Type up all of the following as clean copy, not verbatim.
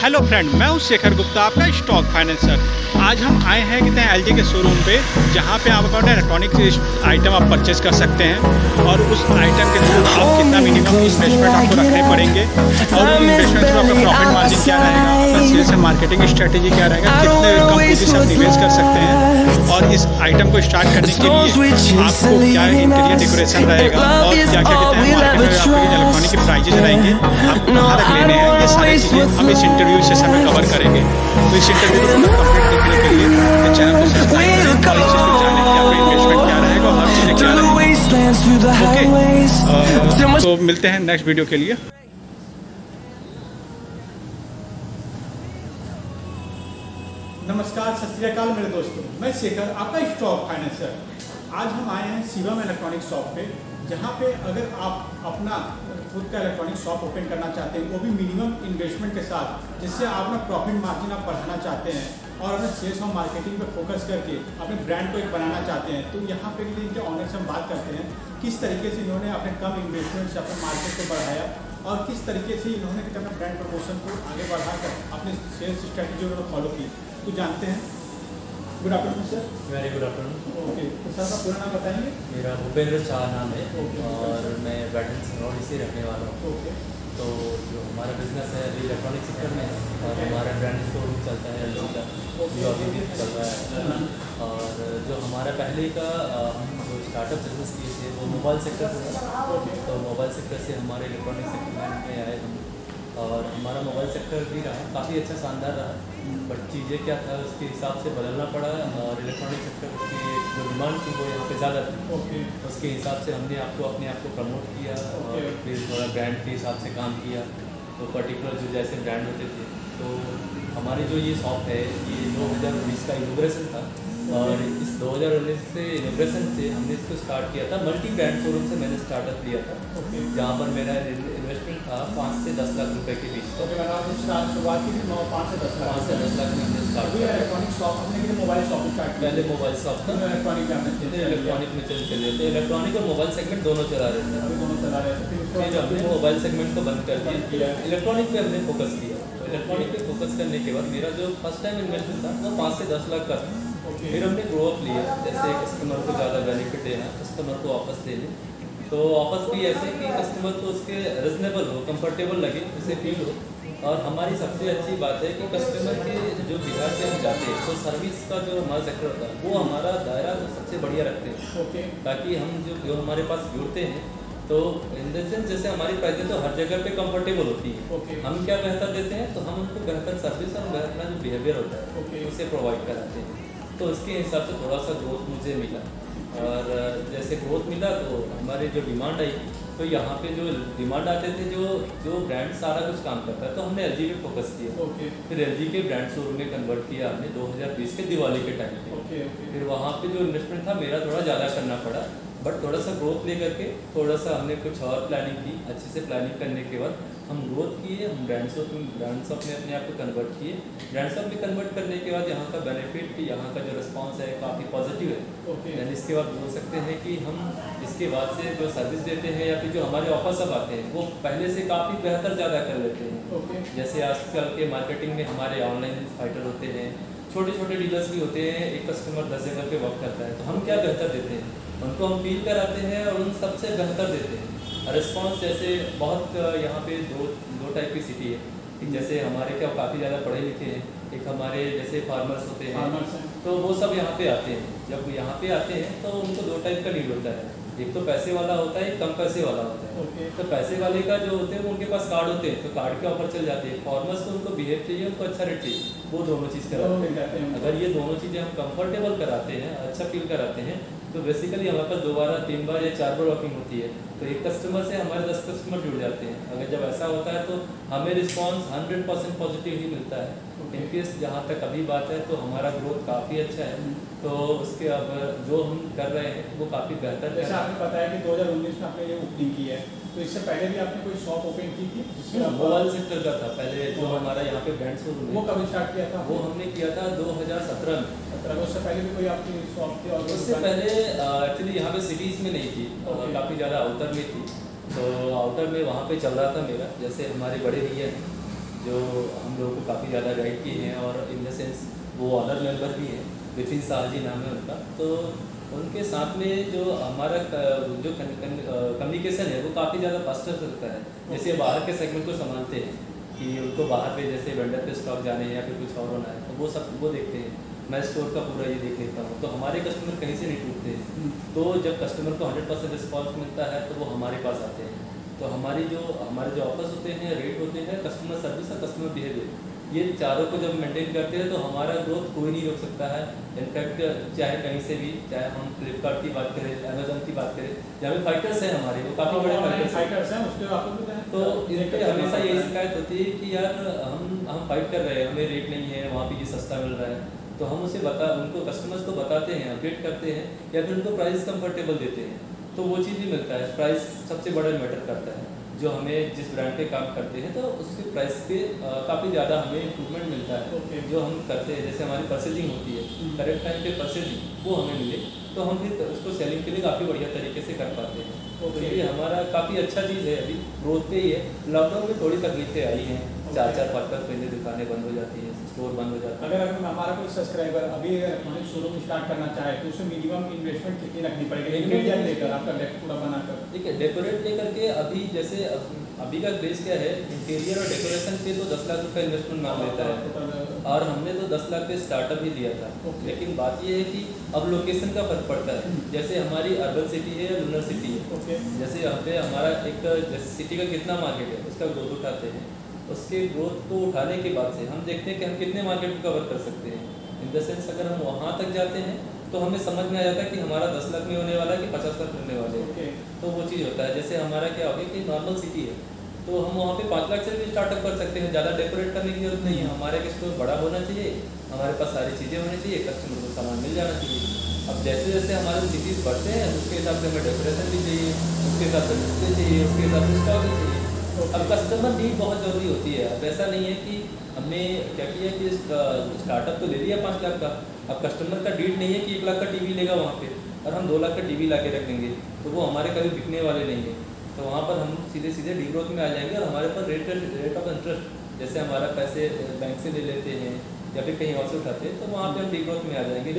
Hello friend, मैं हूं शेखर गुप्ता, आपका स्टॉक फाइनेंसर। आज हम आए हैं कितने एलजी के शोरूम पे, जहां पे आप अपने इलेक्ट्रॉनिक आइटम आप परचेस कर सकते हैं और उस आइटम के थ्रू आप कितना मिनिमम इन्वेस्टमेंट आपको रखने पड़ेंगे और उस इन्वेस्टमेंट थ्रू आपका प्रॉफिट मार्जिन क्या रहेगा, आपका सेल्स एंड मार्केटिंग स्ट्रेटेजी क्या रहेगा, कितने कंपनी से आप निवेश कर सकते हैं और इस आइटम को स्टार्ट करने के लिए आपको क्या इंटीरियर डेकोरेशन रहेगा और क्या क्या कहते हैं मार्केट में आपके इलेक्ट्रॉनिक के प्राइजेस रहेंगे, आपको कहाँ रख लेने हैं, ये सारी चीज़ें हम इस इंटरव्यू सेशन में कवर करेंगे। तो इस इंटरव्यू को पूरा कंप्लीट देखने के लिए चैनल को सब्सक्राइब करें और इस चीज़ को जाने कि आपका इन्वेस्टमेंट क्या रहेगा और हर चीज़ें क्या रहेगी। ओके, तो मिलते हैं नेक्स्ट वीडियो के लिए। नमस्कार, सत श्री अकाल मेरे दोस्तों, मैं शेखर, आपका स्टॉक फाइनेंसर। आज हम आए हैं शिवम इलेक्ट्रॉनिक शॉप पे, जहाँ पे अगर आप अपना खुद का इलेक्ट्रॉनिक शॉप ओपन करना चाहते हैं, वो भी मिनिमम इन्वेस्टमेंट के साथ, जिससे आप अपना प्रॉफिट मार्जिन आप बढ़ाना चाहते हैं और अपने सेल्स और मार्केटिंग पे फोकस करके अपने ब्रांड को एक बनाना चाहते हैं, तो यहाँ पे इनके ऑनर से हम बात करते हैं किस तरीके से इन्होंने अपने कम इन्वेस्टमेंट से अपने मार्केट को बढ़ाया और किस तरीके से इन्होंने अपने ब्रांड प्रमोशन को आगे बढ़ाकर अपने सेल्स स्ट्रैटेजी को फॉलो की, तो जानते हैं। Good afternoon sir. Very good afternoon. Okay, तो सर का पूरा नाम बताएंगे? मेरा भूपेंद्र शाह नाम है और मैं बैटन सिंगरौली से रहने वाला हूँ। ओके, तो जो हमारा बिजनेस है अभी इलेक्ट्रॉनिक सेक्टर में है और हमारा ब्रांड शोरूम चलता है एलजी का, जो अभी भी चल रहा है। और जो हमारा पहले का हम जो स्टार्टअप बिजनेस किए थे वो मोबाइल सेक्टर से था। तो मोबाइल सेक्टर से हमारे इलेक्ट्रॉनिक सेक्टर में आए हम और हमारा मोबाइल सेक्टर भी रहा काफ़ी अच्छा शानदार रहा, बट चीज़ें क्या था उसके हिसाब से बदलना पड़ा और इलेक्ट्रॉनिक सेक्टर की जो डिमांड थी वो यहाँ पे ज़्यादा थी। उसके हिसाब से हमने अपने आप को प्रमोट किया और फिर थोड़ा ब्रांड के हिसाब से काम किया। तो पर्टिकुलर जो जैसे ब्रांड होते थे, तो हमारी जो ये शॉप है ये 2019 का इनोग्रेशन था और इस 2019 से इनोग्रेशन से हमने इसको स्टार्ट किया था। मल्टी ब्रांड शोरूम से मैंने स्टार्टअप किया था, जहाँ पर मेरा इन्वेस्टमेंट था 5 से 10 लाख रुपए के बीच। शुरुआत की थी 5 से 10 लाख में हमने स्टार्ट किया। इलेक्ट्रॉनिक शॉप हमने मोबाइल शॉप स्टार्ट किया, पहले मोबाइल शॉप था, इलेक्ट्रॉनिक में चले थे, इलेक्ट्रॉनिक और मोबाइल सेगमेंट दोनों चला रहे थे। दोनों चला रहे थे, फिर हमने मोबाइल सेगमेंट को बंद कर दिया, इलेक्ट्रॉनिक पे हमने फोकस किया। इलेक्ट्रॉनिक पे फोकस करने के बाद मेरा जो फर्स्ट टाइम इन्वेस्टमेंट था वो 5 से 10 लाख का था। फिर हमने ग्रोथ लिया, जैसे कस्टमर को ज़्यादा बेनिफिट देना, कस्टमर को वापस देने, तो वापस भी ऐसे कि कस्टमर को उसके रिजनेबल हो, कंफर्टेबल लगे, उसे फील हो। और हमारी सबसे अच्छी बात है कि कस्टमर के जो बिहार से हम जाते हैं तो सर्विस का जो हमारा सेक्टर होता है वो हमारा दायरा तो सबसे बढ़िया रखते हैं, ताकि हम जो हमारे पास जुड़ते हैं तो इन द सेंस जैसे हमारी प्राइजें तो हर जगह पे कंफर्टेबल होती है। हम क्या बेहतर देते हैं, तो हम उनको बेहतर सर्विस और बेहतर जो बिहेवियर होता है उसे प्रोवाइड कराते हैं। तो इसके हिसाब से थोड़ा सा ग्रोथ मुझे मिला और जैसे ग्रोथ मिला तो हमारे जो डिमांड आई, तो यहाँ पे जो डिमांड आते थे जो ब्रांड सारा कुछ काम करता है, तो हमने एलजी पे फोकस किया। फिर एलजी के ब्रांड शोरूम में कन्वर्ट किया हमने 2020 के दिवाली के टाइम पे। फिर वहाँ पे जो इन्वेस्टमेंट था मेरा थोड़ा ज़्यादा करना पड़ा, बट थोड़ा सा ग्रोथ लेकर के थोड़ा सा हमने कुछ और प्लानिंग की। अच्छे से प्लानिंग करने के बाद हम ग्रोथ किए, हम ब्रांड शॉप में अपने आप को कन्वर्ट किए। ब्रांड शॉप में कन्वर्ट करने के बाद यहाँ का बेनिफिट, यहाँ का जो रिस्पांस है काफ़ी पॉजिटिव है। यानी इसके बाद बोल सकते हैं कि हम इसके बाद से जो सर्विस देते हैं या फिर जो हमारे ऑफर सब आते हैं वो पहले से काफ़ी बेहतर ज़्यादा कर लेते हैं। जैसे आजकल के मार्केटिंग में हमारे ऑनलाइन फाइटर होते हैं, छोटे छोटे डीलर्स भी होते हैं, एक कस्टमर 10 जगह पे वर्क करता है, तो हम क्या बेहतर देते हैं, उनको हम फील कराते हैं और उन सबसे बेहतर देते हैं रिस्पांस। जैसे बहुत यहाँ पे दो टाइप की सिटी है, एक जैसे हमारे क्या काफ़ी ज़्यादा पढ़े लिखे हैं, एक हमारे जैसे फार्मर्स होते हैं, तो वो सब यहाँ पे आते हैं। जब यहाँ पे आते हैं तो उनको 2 टाइप का नीड होता है, एक तो पैसे वाला होता है, एक कम पैसे वाला होता है। तो पैसे वाले का जो होते हैं वो उनके पास कार्ड होते हैं, तो कार्ड के ऑफर चल जाते हैं। फॉर्मर्स को उनको बिहेव चाहिए, उनको अच्छा रेट चाहिए, वो दोनों चीज़ कराते हैं। अगर ये दोनों चीज़ें हम कंफर्टेबल कराते हैं, अच्छा फील कराते हैं, तो बेसिकली हमारे पास 2 बार 3 बार या 4 बार वर्किंग होती है, तो एक कस्टमर से हमारे 10 कस्टमर जुड़ जाते हैं। अगर जब ऐसा होता है तो हमें रिस्पांस 100% पॉजिटिव ही मिलता है। इनकेस जहाँ तक अभी बात है तो हमारा ग्रोथ काफ़ी अच्छा है, तो उसके अब जो हम कर रहे हैं वो काफ़ी बेहतर है। जैसा आपने बताया कि 2019 में आपने ये ओपनिंग की है, तो इससे पहले भी आपने कोई शॉप ओपन की थी जिसमें मोबाइल सेक्टर का था पहले जो हमारा यहाँ पे ब्रांड शोरूम, वो कब स्टार्ट किया था? वो हमने किया था 2017 में। उससे पहले भी कोई आपकी शॉप थी? और उससे पहले एक्चुअली यहाँ पे सिटीज़ में नहीं थी, काफ़ी ज़्यादा आउटर में थी, तो आउटर में वहाँ पे चल रहा था मेरा। जैसे हमारे बड़े भैया हैं जो हम लोगों को काफ़ी ज़्यादा गाइड किए हैं, और इन द सेंस वो ऑनर मेंबर भी हैं, विपिन शाह जी नाम है उनका। तो उनके साथ में जो हमारा जो कम्युनिकेशन है वो काफ़ी ज़्यादा फास्टर चलता है। जैसे बाहर के सेगमेंट को संभालते हैं कि उनको बाहर पे जैसे वेंडर पे स्टॉक जाने या फिर कुछ और होना है, तो वो सब वो देखते हैं। मैं स्टोर का पूरा ये देख लेता हूँ, तो हमारे कस्टमर कहीं से नहीं टूटते हैं। तो जब कस्टमर को 100% रिस्पॉन्स मिलता है तो वो हमारे पास आते हैं। तो हमारे जो ऑफर्स होते हैं, रेट होते हैं, कस्टमर सर्विस और कस्टमर बिहेवियर, ये चारों को जब मेंटेन करते हैं तो हमारा ग्रोथ कोई नहीं रोक सकता है। इनफैक्ट चाहे कहीं से भी, चाहे हम फ्लिपकार्ट की बात करें, अमेजोन की बात करें, या फिर फाइटर्स हैं हमारे, वो काफ़ी बड़े फाइटर्स हैं, उसके तो इनके हमेशा यही शिकायत होती है कि यार हम फाइट कर रहे हैं, हमें रेट नहीं है, वहाँ पे ये सस्ता मिल रहा है। तो हम उनको कस्टमर्स को बताते हैं, अपडेट करते हैं, या फिर उनको प्राइस कंफर्टेबल देते हैं, तो वो चीज़ भी मिलता है। प्राइस सबसे बड़ा मैटर करता है। जो हमें जिस ब्रांड पे काम करते हैं तो उसके प्राइस पे काफ़ी ज़्यादा हमें इम्प्रूवमेंट मिलता है। जो हम करते हैं, जैसे हमारी परचेजिंग होती है, करेक्ट टाइम पे परचेजिंग वो हमें मिले, तो हम फिर उसको सेलिंग के लिए काफ़ी बढ़िया तरीके से कर पाते हैं। तो ये हमारा काफ़ी अच्छा चीज़ है। अभी ग्रोथ पे ही है। लॉकडाउन में थोड़ी तकलीफें आई हैं, 4-5 महीने दुकानें बंद हो जाती हैं, स्टोर बंद हो जाता है। अगर हमारा कोई सब्सक्राइबर अभी इलेक्ट्रॉनिक शोरूम स्टार्ट करना चाहे तो उसमें मिनिमम इन्वेस्टमेंट कितनी रखनी पड़ेगी लेकर आपका डेक पूरा बनाकर? ठीक है, डेकोरेट लेकर के अभी जैसे अभी का बेस क्या है, इंटीरियर और डेकोरेशन पे तो 10 लाख रुपये इन्वेस्टमेंट मांग लेता है, और हमने तो 10 लाख पे स्टार्टअप ही दिया था। लेकिन बात ये है कि अब लोकेशन का फर्क पड़ता है। जैसे हमारी अर्बन सिटी है या रूरल सिटी है, जैसे यहाँ पे हमारा एक सिटी का कितना मार्केट है उसका ग्रोथ उठाते हैं। उसके ग्रोथ को उठाने के बाद से हम देखते हैं कि हम कितने मार्केट को कवर कर सकते हैं। इन द सेंस अगर हम वहाँ तक जाते हैं तो हमें समझ में आ जाता है कि हमारा 10 लाख में होने वाला है कि 50 लाख होने वाले हैं। तो वो चीज़ होता है। जैसे हमारा क्या हो गया कि नॉर्मल सिटी है तो हम वहाँ पे 5 लाख से भी स्टार्टअप कर सकते हैं। ज़्यादा डेकोरेट करने की जरूरत नहीं है। हमारे स्टोर बड़ा होना चाहिए, हमारे पास सारी चीज़ें होनी चाहिए, कस्टमर को सामान मिल जाना चाहिए। अब जैसे जैसे हमारे सिटीज़ बढ़ते हैं उसके हिसाब से हमें डेकोरेशन भी चाहिए, उसके हिसाब से डिस्प्ले चाहिए, उसके हिसाब से स्टॉक भी चाहिए। अब कस्टमर नीड बहुत ज़रूरी होती है। अब ऐसा नहीं है कि हमने क्या किया कि स्टार्टअप तो ले लिया 5 लाख का, अब कस्टमर का नीड नहीं है कि 1 लाख का टीवी लेगा वहाँ पे और हम 2 लाख का टीवी ला के रख देंगे, तो वो हमारे कभी बिकने वाले नहीं है। तो वहाँ पर हम सीधे सीधे डी ग्रोथ में आ जाएंगे। और हमारे पास रेट ऑफ इंटरेस्ट, जैसे हमारा पैसे बैंक से ले लेते हैं या फिर कहीं और से उठाते हैं, तो वहाँ पे हम डी ग्रोथ में आ जाएंगे।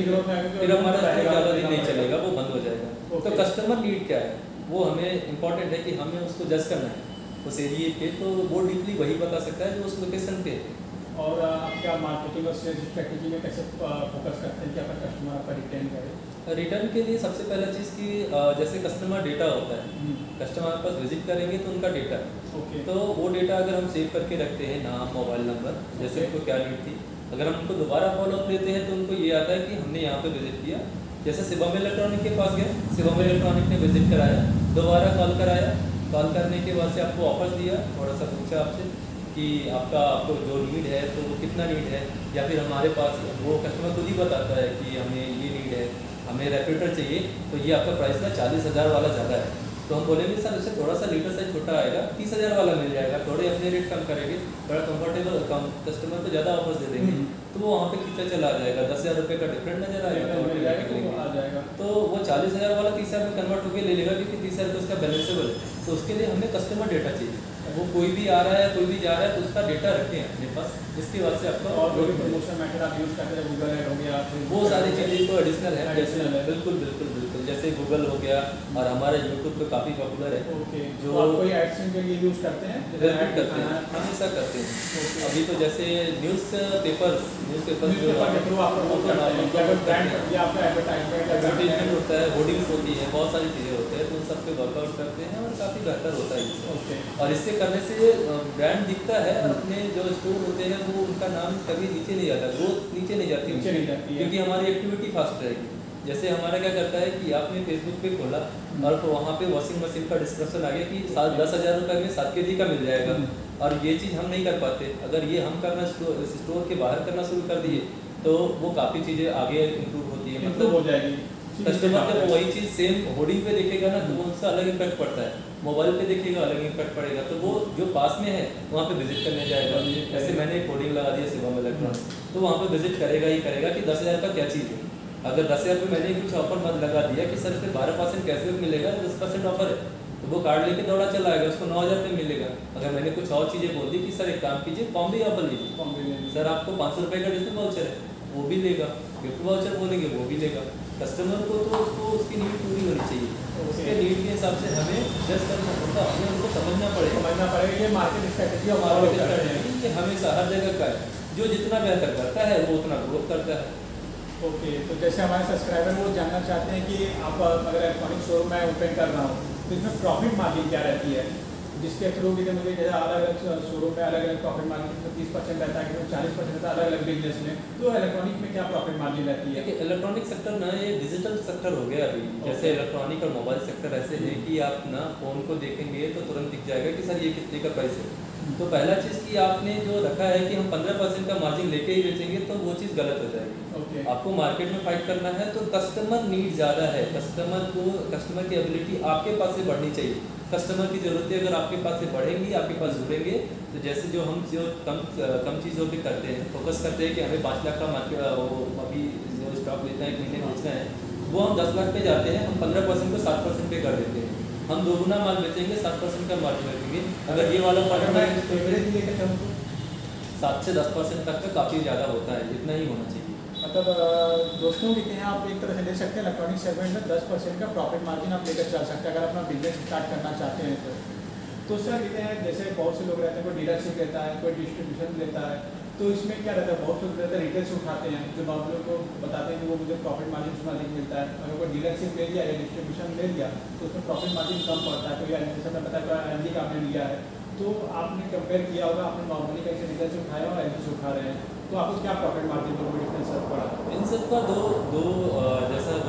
फिर हमारा ज़्यादा दिन नहीं चलेगा, वो बंद हो जाएगा। तो कस्टमर नीड क्या है वो हमें इम्पॉर्टेंट है कि हमें उसको जज करना है उस एरिए पे, तो वो डीपली वही बता सकता है जो उस लोकेशन पे है। और आप क्या मार्केटिंग और सेल्स स्ट्रेटेजी में कैसे फोकस करते हैं कि आपका कस्टमर आपका रिटेन करे? रिटर्न के लिए सबसे पहला चीज़ कि जैसे कस्टमर डेटा होता है, कस्टमर आपके पास विजिट करेंगे तो उनका डेटा, तो वो डेटा अगर हम सेव करके रखते हैं, नाम, मोबाइल नंबर, जैसे उनको क्या नीड थी, अगर हम उनको दोबारा फॉलोअप लेते हैं तो उनको ये आता है कि हमने यहाँ पे विजिट किया। जैसे शिवम इलेक्ट्रॉनिक के पास गए, शिवम इलेक्ट्रॉनिक ने विजिट कराया, दोबारा कॉल कराया, कॉल करने के बाद से आपको ऑफर्स दिया, थोड़ा सा पूछा आपसे कि आपको जो नीड है तो वो कितना नीड है, या फिर हमारे पास वो कस्टमर खुद ही बताता है कि हमें ये नीड है, हमें रेप्यूटर चाहिए, तो ये आपका प्राइस ना 40,000 वाला ज़्यादा है। तो हम बोलेंगे सर उससे थोड़ा सा लीटर साइज छोटा आएगा, 30,000 वाला मिल जाएगा, थोड़े अपने रेट कम करेंगे, थोड़ा कंफर्टेबल कम कस्टमर को ज़्यादा ऑफर्स दे देंगे, तो वो वहाँ पे खींचा चला जाएगा। 10,000 रुपये का डिफरेंट नजर आएगा, तो वो 40,000 वाला 30,000 में कन्वर्ट होकर ले लेगा, क्योंकि 30,000 का उसका बैलेंसेबल है। तो उसके लिए हमें कस्टमर डेटा चाहिए। वो कोई भी आ रहा है, कोई भी जा रहा है, तो उसका डेटा रखें अपने पास, जिसकी वजह से आपका और जो भी प्रमोशन मेथड आप यूज़ करते हैं, गूगल ऐड हो गया, वो सारी चीज़ें तो एडिशनल है। जैसे बिल्कुल बिल्कुल बिल्कुल जैसे गूगल हो गया, और हमारा यूट्यूब पे काफ़ी पॉपुलर है। जो आप कोई एड्स के लिए यूज़ करते हैं? बिल्कुल करते हैं, हमेशा करते हैं। अभी तो जैसे न्यूज़पेपर्स के थ्रू आप एडवर्टाइजमेंट होता है, होर्डिंग्स होती है, बहुत सारी चीज़ें होती है, तो उन सब पे वर्कआउट करते हैं और काफ़ी बेहतर होता है इससे। और इससे करने से ब्रांड दिखता है, और अपने जो स्टोर होते हैं वो उनका नाम कभी नीचे नहीं जाता, ग्रोथ नीचे नहीं जाती, क्योंकि हमारी एक्टिविटी फास्ट रहेगी। जैसे हमारा क्या करता है कि आपने फेसबुक पे खोला और तो वहाँ पे वॉशिंग मशीन का डिस्क्रिप्शन आ गया कि 10,000 रुपये में 7 kg का मिल जाएगा, और ये चीज़ हम नहीं कर पाते। अगर ये हम करना स्टोर के बाहर करना शुरू कर दिए तो वो काफ़ी चीज़ें आगे इम्प्रूव होती है, मतलब हो जाएगी। कस्टमर जब वही चीज़ सेम होर्डिंग पे देखेगा ना, तो उसका अलग इम्पैक्ट पड़ता है, मोबाइल पे देखेगा अलग इम्पैक्ट पड़ेगा, तो वो जो पास में है वहाँ पे विजिट करने जाएगा। जैसे मैंने एक होर्डिंग लगा दिया शिवम इलेक्ट्रॉनिक, तो वहाँ पे विजिट करेगा ही करेगा कि 10,000 का क्या चीज़ है। अगर 10,000 पे मैंने कुछ ऑफर मत लगा दिया कि सर पे 12% कैशबैक मिलेगा, 10% ऑफर है, तो वो कार्ड लेके दौड़ा चला आएगा, उसको 9,000 में मिलेगा। अगर मैंने कुछ और चीज़ें बोल दी कि सर एक काम कीजिए, कॉम्बी ऑफर लीजिए, सर आपको 500 रुपये का डिस्काउंट वाउचर है, वो भी लेगा। गिफ्ट वाउचर बोलेंगे, वो भी लेगा। कस्टमर को तो उसको उसकी नीड पूरी होनी चाहिए, उसके नीड के हिसाब से हमें जस्ट करना होता, हमें उनको समझना पड़ेगा। ये मार्केट स्ट्रेटेजी और हमारा फॉलो करते हैं। कि हमेशा हर जगह का है, जो जितना बेहतर करता है वो उतना ग्रोथ करता है। ओके, तो जैसे हमारे सब्सक्राइबर वो जानना चाहते हैं कि आप अगर इलेक्ट्रॉनिक शोरूम में ओपन कर रहा हूँ तो इसमें प्रॉफिट मार्जिन क्या रहती है, जिसके थ्रू भी मुझे जैसे अलग अलग शोरूम में अलग अलग प्रॉफिट मार्जिन, किसमें 30% रहता है, किसमें 40% रहता है, अलग अलग बिजनेस में। तो इलेक्ट्रॉनिक में क्या प्रॉफिट मार्जिन रहती है? देखिए इलेक्ट्रॉनिक सेक्टर ना ये डिजिटल सेक्टर हो गया अभी। जैसे इलेक्ट्रॉनिक और मोबाइल सेक्टर ऐसे है कि आप ना फ़ोन को देखेंगे तो तुरंत दिख जाएगा कि सर ये कितने का प्राइस है। तो पहला चीज़ कि आपने जो रखा है कि हम 15% का मार्जिन लेके ही बेचेंगे, तो वो चीज़ गलत हो जाएगी। आपको मार्केट में फाइट करना है तो कस्टमर नीड ज़्यादा है, कस्टमर की एबिलिटी आपके पास से बढ़नी चाहिए। कस्टमर की ज़रूरतें अगर आपके पास से बढ़ेंगी, आपके पास जुड़ेंगे, तो जैसे जो हम जो कम चीज़ों पे करते हैं, फोकस करते हैं कि हमें 5 लाख का मार्केट वो अभी जो स्टॉक लेते हैं 1 महीने बेचना है, वो हम 10 लाख पे जाते हैं, हम 15% को 7% पे कर देते हैं। हम दोगुना माल बेचेंगे, 7% का मार्जिन रखेंगे। अगर ये वाला अगर मैं एवरेज लेकर चलूँ तो 7 से 10% तक का काफ़ी ज़्यादा होता है, इतना ही होना चाहिए। मतलब दोस्तों कहते हैं आप एक तरह से ले सकते हैं इलेक्ट्रॉनिक सेगमेंट में 10% का प्रॉफिट मार्जिन आप लेकर चल सकते हैं अगर अपना बिजनेस स्टार्ट करना चाहते हैं तो सर कहते हैं जैसे बहुत से लोग रहते हैं, कोई डीलरशिप लेता है, कोई डिस्ट्रीब्यूशन लेता है, तो इसमें क्या रहता है, बहुत लोग रहते हैं रिटेल से उठाते हैं, जो नॉर्मल को बताते हैं कि वो मुझे प्रॉफिट मार्जिन उसमें अधिक मिलता है। अगर कोई डीलरशिप ले लिया या डिस्ट्रीब्यूशन ले लिया तो उसमें प्रॉफिट मार्जिन कम पड़ता है। तो या जैसे मैं बताया एल का आपने लिया है, तो आपने कंपेयर किया होगा, आपने नॉर्मली कहीं से रिटेल से उठाया और एल से उठा रहे हैं, तो आपको क्या प्रॉफिट मार्जिन में डिफरेंस पड़ा? इन सब का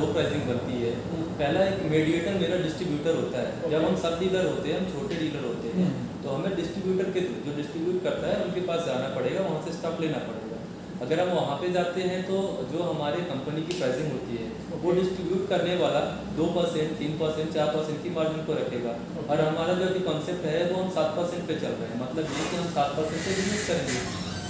दो प्राइसिंग बनती है। पहला एक मीडिएटर मेरा डिस्ट्रीब्यूटर होता है। जब हम सब डीलर होते हैं, हम छोटे डीलर होते हैं, तो हमें डिस्ट्रीब्यूटर के जो डिस्ट्रीब्यूट करता है उनके पास जाना पड़ेगा, वहाँ से स्टॉक लेना पड़ेगा। अगर हम वहाँ पे जाते हैं तो जो हमारे कंपनी की प्राइसिंग होती है वो डिस्ट्रीब्यूट करने वाला 2%, 3%, 4% की मार्जिन को रखेगा। और हमारा जो अभी कॉन्सेप्ट है वो हम 7% पे चल रहे हैं। मतलब ये कि हम 7% पे बिजनेस करेंगे।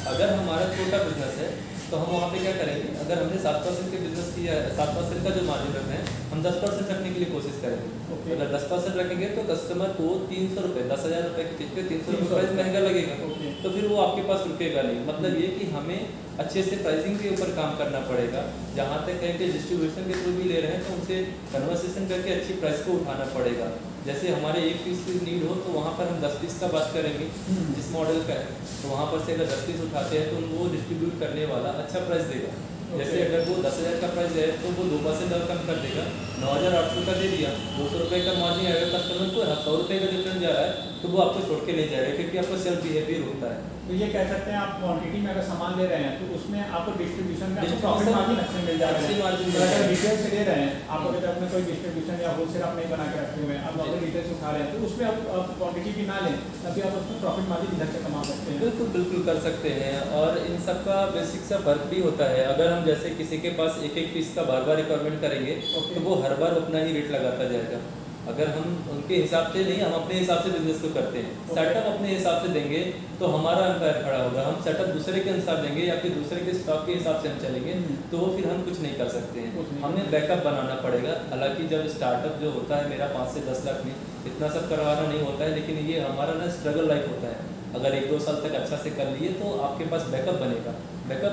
अगर हमारा छोटा बिजनेस है तो हम वहाँ पे क्या करेंगे, अगर हमने 7% के बिजनेस किया है, 7% का जो मार्जिन रखना है, हम 10% रखने के लिए कोशिश करेंगे। अगर 10% रखेंगे तो कस्टमर को 300 रुपये, 10,000 रुपये की चीज़ पे 300 रुपये प्राइस महंगा लगेगा, तो फिर वो आपके पास रुकेगा नहीं। मतलब ये कि हमें अच्छे से प्राइसिंग के ऊपर काम करना पड़ेगा। जहाँ तक है कि डिस्ट्रीब्यूशन के थ्रू भी ले रहे हैं तो उनसे कन्वर्सेशन करके अच्छी प्राइस को उठाना पड़ेगा। जैसे हमारे 1 पीस की नीड हो तो वहाँ पर हम 10 पीस का बात करेंगे जिस मॉडल का है, तो वहाँ पर से अगर 10 पीस उठाते हैं तो वो डिस्ट्रीब्यूट करने वाला अच्छा प्राइस देगा। जैसे अगर वो 10,000 का प्राइस है तो वो 2% और कम कर देगा, 9,800 का दे दिया, 200 रुपये का मार्जिन अगर कस्टमर को 100 रुपये का डिफरेंस जा रहा है तो वो आपको छोड़ के नहीं जाएगा, क्योंकि आपको सेल्फ बिहेवियर होता है। तो ये कह सकते हैं आप क्वांटिटी में अगर सामान ले रहे हैं तो उसमें आपको डिस्ट्रीब्यूशन में प्रॉफिट मार्जिन अच्छे मिल जा रहे हैं। अगर रिटेल से ले रहे हैं, आप अगर अपने कोई डिस्ट्रीब्यूशन या होलसेल आप नहीं बना के रखे हुए हैं, आप नॉर्मल रिटेल से उठा रहे हैं, तो उसमें आप क्वांटिटी भी ना लें, तभी आप उसमें प्रॉफिट मार्जिन इधर से कमा सकते हैं। बिल्कुल कर सकते हैं। और इन सब का बेसिक सा फर्क भी होता है। अगर हम जैसे किसी के पास एक पीस का बार रिक्वायरमेंट करेंगे तो वो हर बार अपना ही रेट लगाता जाएगा। अगर हम उनके हिसाब से नहीं, हम अपने हिसाब से बिजनेस को करते हैं। सेटअप अपने हिसाब से देंगे तो हमारा एम्पायर खड़ा होगा। हम सेटअप दूसरे के अनुसार देंगे या फिर दूसरे के स्टॉक के हिसाब से हम चलेंगे तो वो फिर हम कुछ नहीं कर सकते हैं। हमें बैकअप बनाना पड़ेगा। हालांकि जब स्टार्टअप जो होता है मेरा 5 से 10 लाख में इतना सब करवाना नहीं होता है, लेकिन ये हमारा ना स्ट्रगल लाइफ होता है। अगर 1-2 साल तक अच्छा से कर लिए तो आपके पास बैकअप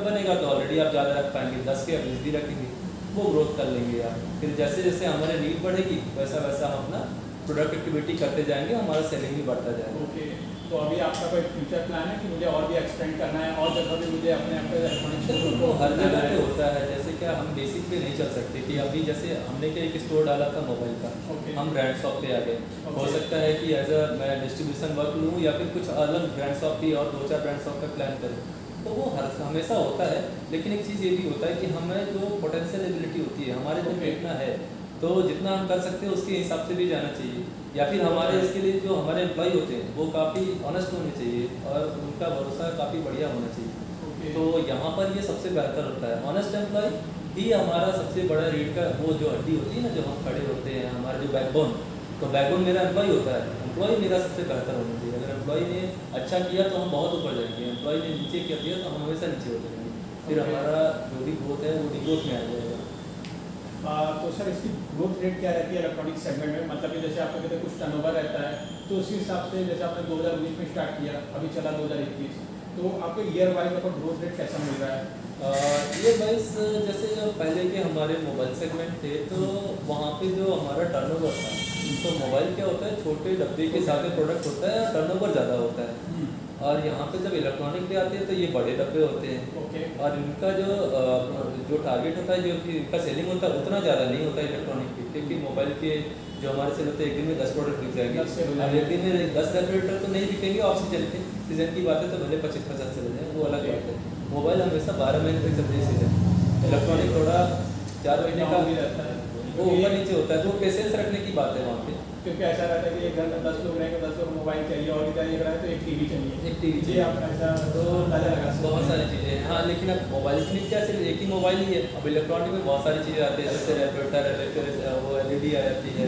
बनेगा तो ऑलरेडी आप ज़्यादा रख पाएंगे, 10 के अभी भी रखेंगे, वो ग्रोथ कर लेंगे आप। फिर जैसे जैसे हमारी नीड बढ़ेगी वैसा वैसा हम अपना प्रोडक्टिविटी करते जाएंगे, हमारा सेलिंग भी बढ़ता जाएगा। ओके, तो अभी आपका कोई फ्यूचर प्लान है कि मुझे और भी एक्सपेंड करना है और जगह भी मुझे अपने इलेक्ट्रॉनिक्स तो हर जगह पे होता है। जैसे क्या हम बेसिक पे नहीं चल सकते कि अभी जैसे हमने क्या एक स्टोर डाला था मोबाइल का, हम ब्रांड शॉप पे आ गए। हो सकता है कि एज अ मैं डिस्ट्रीब्यूशन वर्क लूँ या फिर कुछ अलग ब्रांड शॉप की और 2-4 ब्रांड शॉप का प्लान करूँ, तो वो हमेशा होता है। लेकिन एक चीज़ ये भी होता है कि हमें जो पोटेंशियल एबिलिटी होती है हमारे जो इतना है, तो जितना हम कर सकते हैं उसके हिसाब से भी जाना चाहिए। या फिर हमारे इसके लिए जो हमारे एम्प्लॉय होते हैं वो काफ़ी ऑनेस्ट होने चाहिए और उनका भरोसा काफ़ी बढ़िया होना चाहिए। तो यहाँ पर ये सबसे बेहतर होता है। ऑनेस्ट एम्प्लॉय ही हमारा सबसे बड़ा रीढ़ का वो जो हड्डी होती है ना, जो हम खड़े होते हैं, हमारा जो बैकबोन, तो बैकबोन मेरा एम्प्लॉय होता है। एम्प्लॉय मेरा सबसे बेहतर होना चाहिए। अगर एम्प्लॉय ने अच्छा किया तो हम बहुत ऊपर जाएंगे, एम्प्लॉय ने नीचे किया तो हम हमेशा नीचे हो जाएंगे। फिर हमारा जो भी ग्रोथ है वो डिग्रोथ में आ जाएगा। तो सर इसकी ग्रोथ रेट क्या रहती है इलेक्ट्रॉनिक सेगमेंट में, मतलब कि जैसे आपको कहते हैं कुछ टर्नओवर रहता है, तो उसी हिसाब से जैसे आपने 2019 में स्टार्ट किया, अभी चला 2021, तो आपको ईयर वाइज आपको ग्रोथ रेट कैसा मिल रहा है? ईयर वाइज जैसे जो पहले के हमारे मोबाइल सेगमेंट थे तो वहाँ पे जो हमारा टर्नओवर था, तो मोबाइल क्या होता है छोटे डब्बे के साथ प्रोडक्ट होता है, टर्नओवर ज़्यादा होता है। और यहाँ पे जब इलेक्ट्रॉनिक पे आते हैं तो ये बड़े डब्बे होते हैं और इनका जो टारगेट होता है, जो कि इनका सेलिंग होता है उतना ज़्यादा नहीं होता है इलेक्ट्रॉनिक पे, क्योंकि मोबाइल के जो हमारे सेल होते हैं एक दिन में 10 प्रोडक्ट बिक जाएंगे। अब एक दिन में 10 रेफ्रिजरेटर तो नहीं बिकेंगे, ऑफ सीजन की बात है तो भले 25-50 चले जाए, वो अलग बात है। मोबाइल हमेशा 12 महीने तक चलते हैं सीजन, इलेक्ट्रॉनिक थोड़ा 4 महीने का रहता है, वो ऊपर नीचे होता है, तो पेशेंस रखने की बात है वहाँ पे। क्योंकि ऐसा रहता है कि एक घर में 10 लोग रहेंगे, 10 लोग मोबाइल चाहिए, और इधर एक रहा है तो एक टीवी चाहिए, एक टीवी जी आप ऐसा तो अंदाजा लगा सकते हैं। बहुत सारी चीज़ें हैं। हाँ, लेकिन अब मोबाइल की क्या सिर्फ एक ही मोबाइल ही है, अब इलेक्ट्रॉनिक में बहुत सारी चीज़ें आती है, जैसे रेफ्रिजरेटर, वो LED आ जाती है,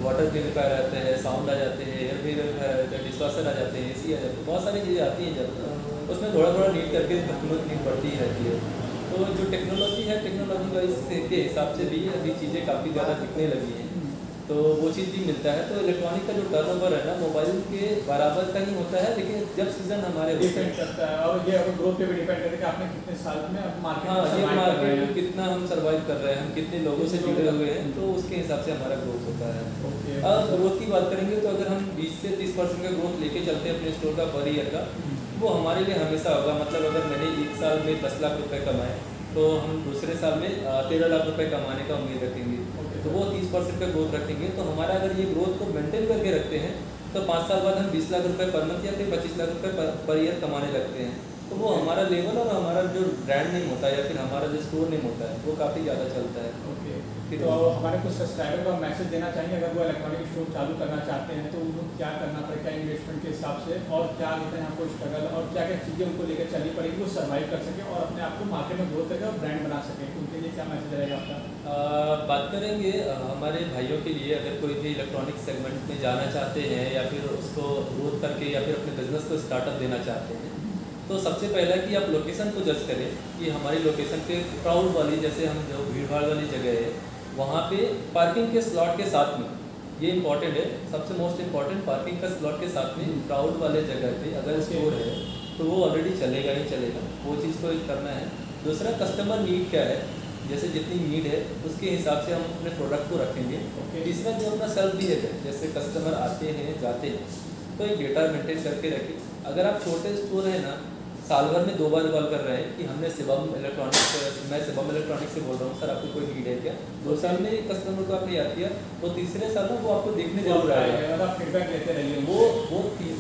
वाटर प्यूरीफायर आते हैं, साउंड आ जाते हैं, एयर प्यूरीफायर आ जाते हैं, डिशवॉशर आ जाते हैं, AC आ जाते हैं, बहुत सारी चीज़ें आती हैं। जब उसमें थोड़ा नीड करके कस्टमर की नीड बढ़ती ही रहती है। तो जो टेक्नोलॉजी है, टेक्नोलॉजी वाइज के हिसाब से भी अभी चीज़ें काफ़ी ज़्यादा दिखने लगी हैं, तो वो चीज़ भी मिलता है। तो इलेक्ट्रॉनिक का जो टर्नओवर है ना मोबाइल के बराबर का ही होता है, लेकिन जब सीजन हमारे डिपेंड करता है, और ये ग्रोथ पे भी डिपेंड करता है कि आपने कितने साल में मार्केट हाँ, ये मार्केट में कितना हम सर्वाइव कर रहे हैं, हम कितने लोगों से जुड़े हुए हैं, तो उसके हिसाब से हमारा ग्रोथ होता है। अब ग्रोथ की बात करेंगे तो अगर हम 20 से 30% का ग्रोथ लेके चलते हैं अपने स्टोर का पर ईयर का, वो हमारे लिए हमेशा होगा। मतलब अगर मैंने एक साल में 10 लाख रुपए कमाए तो हम दूसरे साल में 13 लाख रुपए कमाने का उम्मीद रखेंगे, तो वो 30% का ग्रोथ रखेंगे। तो हमारा अगर ये ग्रोथ को मेंटेन करके रखते हैं तो 5 साल बाद हम 20 लाख रुपए पर मंथ या फिर 25 लाख रुपए पर ईयर कमाने लगते हैं। तो वो हमारा लेवल और हमारा जो ब्रांड नेम होता है या फिर हमारा जो स्टोर नेम होता है वो काफ़ी ज़्यादा चलता है। तो हमारे कुछ सब्सक्राइबर को मैसेज देना चाहिए, अगर वो इलेक्ट्रॉनिक स्टोर चालू करना चाहते हैं तो उनको क्या करना पड़ेगा, क्या इन्वेस्टमेंट के हिसाब से, और क्या कहते हैं आपको स्ट्रगल, और क्या क्या चीज़ें उनको लेकर चलनी पड़ेगी, वो सर्वाइव कर सके और अपने आप को मार्केट में ग्रोथ करके और ब्रांड बना सके, उनके लिए क्या मैसेज रहेगा आपका? बात करेंगे हमारे भाइयों के लिए, अगर कोई भी इलेक्ट्रॉनिक सेगमेंट में जाना चाहते हैं या फिर उसको ग्रोथ करके या फिर अपने बिजनेस को स्टार्टअप देना चाहते हैं, तो सबसे पहला कि आप लोकेशन को जज करें कि हमारी लोकेशन पे क्राउड वाली, जैसे हम जो भीड़ भाड़ वाली जगह है वहाँ पे पार्किंग के स्लॉट के साथ में, ये इंपॉर्टेंट है, सबसे मोस्ट इम्पॉर्टेंट, पार्किंग का स्लॉट के साथ में क्राउड वाले जगह पे अगर स्टोर है तो वो ऑलरेडी चलेगा ही चलेगा, वो चीज़ को एक करना है। दूसरा, कस्टमर नीड क्या है, जैसे जितनी नीड है उसके हिसाब से हम अपने प्रोडक्ट को रखेंगे। तीसरा, जो अपना सेल्फ बिहेवियर, जैसे कस्टमर आते हैं जाते हैं तो एक डेटा मेंटेन करके रखें। अगर आप छोटे स्टोर है ना, साल भर में 2 बार कॉल कर रहे हैं कि हमने शिवम इलेक्ट्रॉनिक्स, मैं शिवम इलेक्ट्रॉनिक्स से बोल रहा हूँ सर, आपको कोई नीड है क्या, 2 साल में कस्टमर को आपने याद किया, तो तीसरे साल में वो आपको देखने जरूर आएगा, फीडबैक लेते रहिए। वो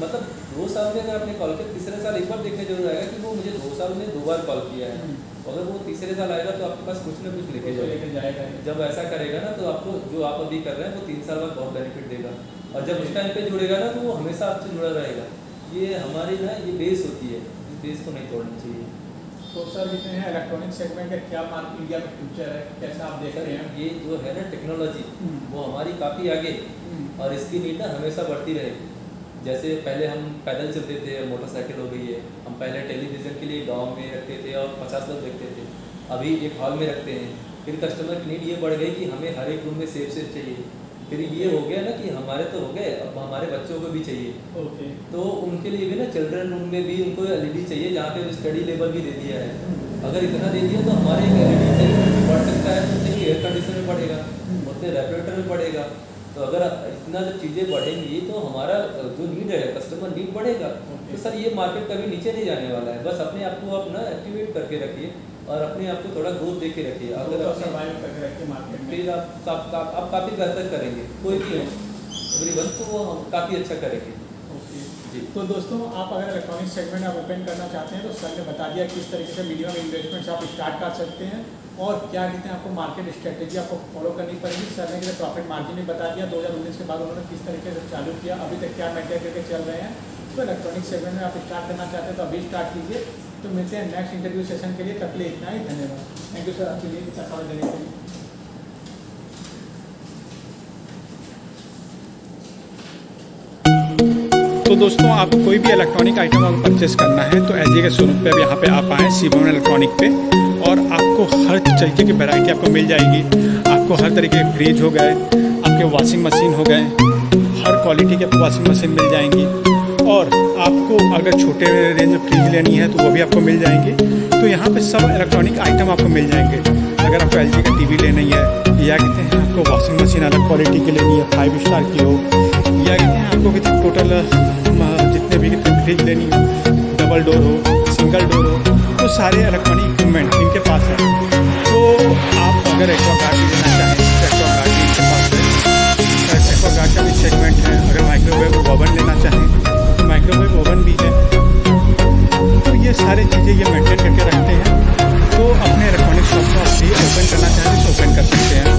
मतलब 2 साल में अगर आपने कॉल किया, तीसरे साल एक बार देखने जरूर आएगा कि वो मुझे 2 साल में 2 बार कॉल किया है। अगर वो तीसरे साल आएगा तो आपके पास कुछ ना कुछ लेके जाएगा। जब ऐसा करेगा ना तो आपको जो आप अभी कर रहे हैं वो 3 साल बाद बहुत बेनिफिट देगा, और जब उस टाइम पे जुड़ेगा ना तो वो हमेशा आपसे जुड़ा रहेगा। ये हमारी ना ये बेस होती है, बेस को नहीं तोड़ना चाहिए। तो सर जितने हैं इलेक्ट्रॉनिक सेगमेंट का क्या मार्केट इंडिया में फ्यूचर है, कैसा आप देख रहे हैं? ये जो है ना टेक्नोलॉजी, वो हमारी काफ़ी आगे, और इसकी नीड ना हमेशा बढ़ती रहेगी। जैसे पहले हम पैदल चलते थे, मोटरसाइकिल हो गई है, हम पहले टेलीविज़न के लिए गांव में रखते थे और 50 लोग देखते थे, अभी एक हॉल में रखते हैं। फिर कस्टमर की नीड ये बढ़ गई कि हमें हर एक रूम में सेफ चाहिए। फिर ये हो गया ना कि हमारे तो हो गए, अब हमारे बच्चों को भी चाहिए। तो उनके लिए भी ना चिल्ड्रन रूम में भी उनको LED चाहिए, जहाँ पे स्टडी लेवल भी दे दिया है। अगर इतना दे दिया तो हमारे LED से बढ़ सकता है, तो एयर कंडीशन में बढ़ेगा, उतने रेफ्रिजरेटर में बढ़ेगा। तो अगर इतना जब चीज़ें बढ़ेंगी तो हमारा जो नीड है, कस्टमर नीड बढ़ेगा। तो सर ये मार्केट कभी नीचे नहीं जाने वाला है, बस अपने आप को आप ना एक्टिवेट करके रखिए और अपने आप को थोड़ा ग्रोथ दे के रखिए। अगर आप सर्वाइव करके रखिए मार्केट में, फिर आप काफ़ी बेहतर करेंगे, कोई भी हो एवरीवन, तो वो हम काफ़ी अच्छा करेंगे। जी, तो दोस्तों आप अगर इलेक्ट्रॉनिक सेगमेंट आप ओपन करना चाहते हैं तो सर ने बता दिया किस तरीके से मिनिमम इन्वेस्टमेंट्स आप स्टार्ट कर सकते हैं और क्या कहते हैं आपको मार्केट स्ट्रेटेजी आपको फॉलो करनी पड़ेगी। सर ने कहते प्रॉफिट मार्जिन भी बता दिया, 2019 के बाद उन्होंने किस तरीके से चालू किया, अभी तक क्या मेंटेन करके चल रहे हैं। तो इलेक्ट्रॉनिक सेगमेंट में आप स्टार्ट करना चाहते हैं तो अभी स्टार्ट कीजिए। तो मिलते हैं नेक्स्ट इंटरव्यू सेशन के लिए, तब के लिए इतना ही, धन्यवाद। थैंक यू सर आपके लिए इतना समय देने के लिए। तो दोस्तों आपको कोई भी इलेक्ट्रॉनिक आइटम अगर परचेस करना है तो एलजी के शोरूम पे अब यहाँ पे आप आएँ शिवम इलेक्ट्रॉनिक पे, और आपको हर तरीके की वैरायटी आपको मिल जाएगी। आप आपको हर तरीके के फ्रिज हो गए, आपके वॉशिंग मशीन हो गए, हर क्वालिटी की आपको वॉशिंग मशीन मिल जाएंगी। और आपको अगर छोटे रेंज में फ्रिज लेनी है तो वो भी आपको मिल जाएंगे। तो यहाँ पे सब इलेक्ट्रॉनिक आइटम आपको मिल जाएंगे। अगर आपको LG का TV लेनी है, या कहते हैं आपको वॉशिंग मशीन अलग क्वालिटी की लेनी है 5 स्टार की हो, या कहते हैं आपको कहते हैं टोटल जितने भी कहते हैं फ्रिज लेनी हो, डबल डोर हो, सिंगल डोर हो, तो सारे इलेक्ट्रॉनिक इक्विपमेंट इनके पास है। तो आप अगर एक्वागार्ड भी लेना चाहें तो एक्वागार्ड भी इनके पास है। एक्वागार्ड का भी सेगमेंट है। अगर माइक्रोवेव ओवन लेना चाहें तो माइक्रोवेव ओवन भी है। तो ये सारी चीज़ें ये मेंटेन करके रखते हैं। तो अपने इलेक्ट्रॉनिक शॉप को आप भी ओपन करना चाहें तो ओपन कर सकते हैं।